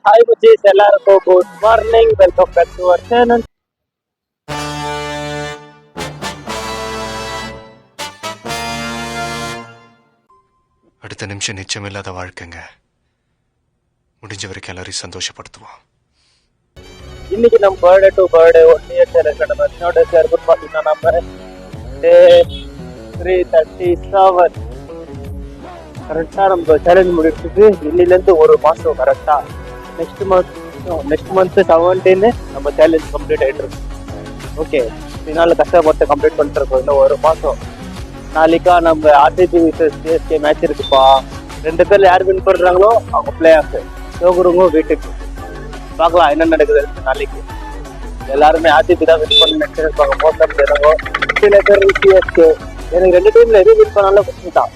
Hi Mujis, எல்லாருக்கும் good morning. Welcome back to our channel. அடுத்த நிமிஷம் நிச்சயமில்லாத வாழ்க்கைங்க. முடிஞ்ச வரைக்கும் எல்லாரையும் சந்தோஷப்படுத்துவோம். இன்னைக்கு நம்ம birthday to birthday 1 year celebrate நம்ம என்னோட சேர்ப்பு பார்த்தீங்கன்னா நம்ம டே 337 கரெக்டாக நம்ம சேலஞ்ச் முடிச்சுட்டு இன்னிலேருந்து ஒரு மாதம் கரெக்டாக நெக்ஸ்ட் மந்த் 17 நம்ம சேலஞ்ச் கம்ப்ளீட் ஆகிட்டு இருக்கோம். ஓகே, இதனால கஷ்டப்பட்டு கம்ப்ளீட் பண்ணிட்டு இருக்கோம். இன்னும் ஒரு மாதம். நாளைக்கா நம்ம ஆர்சிபி விசஸ் சிஎஸ்கே மேட்ச் இருக்குப்பா. 2 பேர்ல யார் வின் பண்றாங்களோ அவங்க பிளே ஆஃப், சோகுருங்க வீட்டுக்கு. பார்க்கலாம் என்ன நடக்குது நாளைக்கு. எல்லாருமே ஆர்சிபி தான் வின் பண்ண நினைச்சிருப்பாங்க. மோசம் பேருங்க சில பேர் சிஎஸ்கே. எனக்கு 2 டீம்ல எது வின் பண்ணாலும் பிரச்சனை தான்.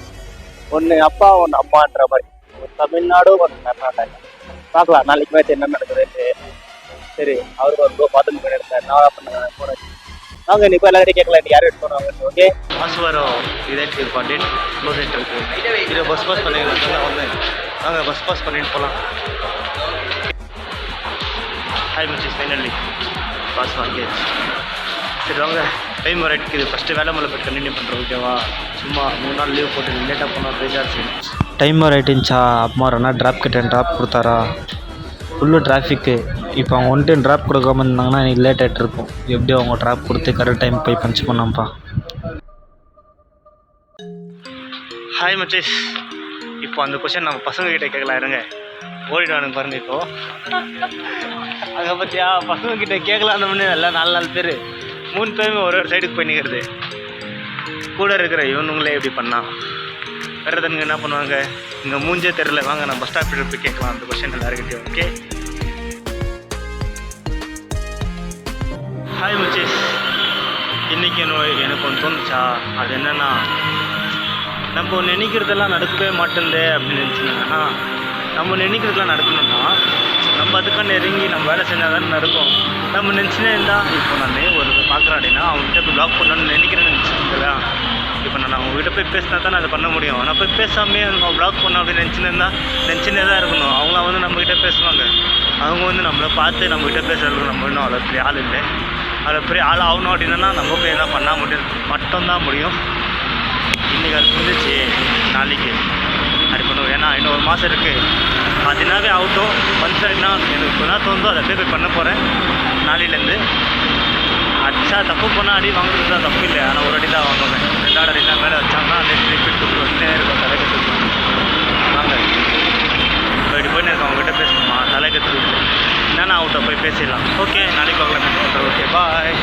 ஒன்று அப்பா ஒன்று அம்மான்ற மாதிரி. ஒரு தமிழ்நாடு ஒரு கர்நாடகா. பார்க்கலாம் நாளைக்கு மேட்ச் என்ன நடக்குதுன்னு. சரி, அவருக்கு ஒரு பார்த்து எடுத்தேன். நான் பண்ண போறேன். நாங்கள் இப்போ எல்லாரும் கேட்கலாம் யார் எடுத்துருவாங்க. ஓகே, ஆசுவாரம் இதற்கு கான்டெக்ட் க்ளோஸ் ஆகிட்டு இருக்கு. இதை பஸ் பாஸ் பண்ணிக்கலாம் வந்து நாங்கள் பஸ் பாஸ் பண்ணிட்டு போகலாம். ஹாய் மிச்சிஸ், ஃபைனலி பாஸ் வாங்கியாச்சு. சரி வாங்க, டைம் ரைட்டுக்கு இது ஃபஸ்ட்டு வேலை மேலே போய் கண்டினியூ பண்ணுறோம். ஓகேவா? சும்மா 3 நாள் லீவ் போட்டு லேட்டாக போனால் பேஜாச்சு. டைம் ரைட்டுச்சா அம்மா ரெண்டா ட்ராப் கிட்டேன், ட்ராப் கொடுத்தாரா? ஃபுல்லு டிராஃபிக்கு. இப்போ அவங்க 1 டைம் ட்ராப் கொடுக்காம இருந்தாங்கன்னா எனக்கு லேட் ஆகிட்டு இருக்கும். எப்படியும் அவங்க ட்ராப் கொடுத்து கரெக்ட் டைம் போய் பஞ்ச் பண்ணாம்ப்பா. ஹாய் மச்சேஸ், இப்போ அந்த கொஷின் நம்ம பசங்கக்கிட்ட கேட்கலாம். இருங்க, ஓடிடுவானுங்க பாருங்க. இப்போ அங்கே பார்த்தியா, பசங்கக்கிட்ட கேட்கலாம் முன்னே எல்லாம் 4 பேர் 3 பேருமே ஒரு சைடுக்கு போய் நிற்கிறது. கூட இருக்கிற இவனுங்களே எப்படி பண்ணா வேறு எதுங்க என்ன பண்ணுவாங்க? இங்கே மூஞ்சே தெரில. வாங்க நான் பஸ் ஸ்டாப்பில் போய் கேட்கலாம் அந்த கொஷின் எல்லாருக்கிட்டையும். ஓகே, ஹாய் மச்சேஸ், இன்றைக்கி எனக்கு ஒன்று தோணுச்சா. அது என்னென்னா, நம்ம நினைக்கிறதெல்லாம் நடக்கவே மாட்டேங்குது அப்படின்னு நினச்சிங்கன்னா, நம்ம நினைக்கிறதெல்லாம் நடக்கணும்னா நம்ம அதுக்கான நெருங்கி நம்ம வேலை செஞ்சால் தானே நடக்கும். நம்ம நினச்சினே இருந்தால், இப்போ நான் ஒரு பார்க்குறேன் அப்படின்னா அவங்ககிட்ட போய் ப்ளாக் பண்ணணும்னு நினைக்கிறேன்னு நினச்சிருக்கல. இப்போ நான் அவங்ககிட்ட போய் பேசினா தான் அதை பண்ண முடியும். நான் போய் பேசாமே அவங்க ப்ளாக் பண்ணணும் அப்படின்னு நினச்சினே தான் இருக்கணும். அவங்க வந்து நம்மக்கிட்ட பேசுவாங்க. அவங்க வந்து நம்மளை பார்த்து நம்மக்கிட்ட பேசுறதுக்கு நம்ம இன்னும் அவ்வளோ பெரிய ஆள் இல்லை. அவ்வளோ பெரிய ஆள் ஆகணும் அப்படின்னா நம்ம போய் எதாவது பண்ணால் மட்டும்தான் முடியும். இன்றைக்கி அது இருந்துச்சு, நாளைக்கு அப்படி பண்ணுவோம். ஏன்னா இன்னும் 1 மாதம் இருக்குது. அதுனாவே ஆகட்டும். மனுஷன்னா எனக்கு இப்போ தான் தோணுதோ அதை போய் பண்ண போகிறேன் நாளையிலேருந்து. அடிச்சா தப்பு பண்ணால் அடி வாங்குறது தான் தப்பு இல்லை. ஆனால் ஒரு அடி தான் வாங்குவேன். 2வது அடி தான் மேலே வச்சாங்கன்னா ரிப்பீட் கொடுத்துருவோம். இருக்கும் தலைக்கத்துக்கு வாங்க. இப்போ இப்படி போய் எனக்கு அவங்ககிட்ட பேசணுமா? தலைக்கத்துக்கு என்னென்ன ஆகட்டும், போய் பேசிடலாம். ஓகே, நாளைக்கு பார்க்கலாம். ஓகே, பாய்.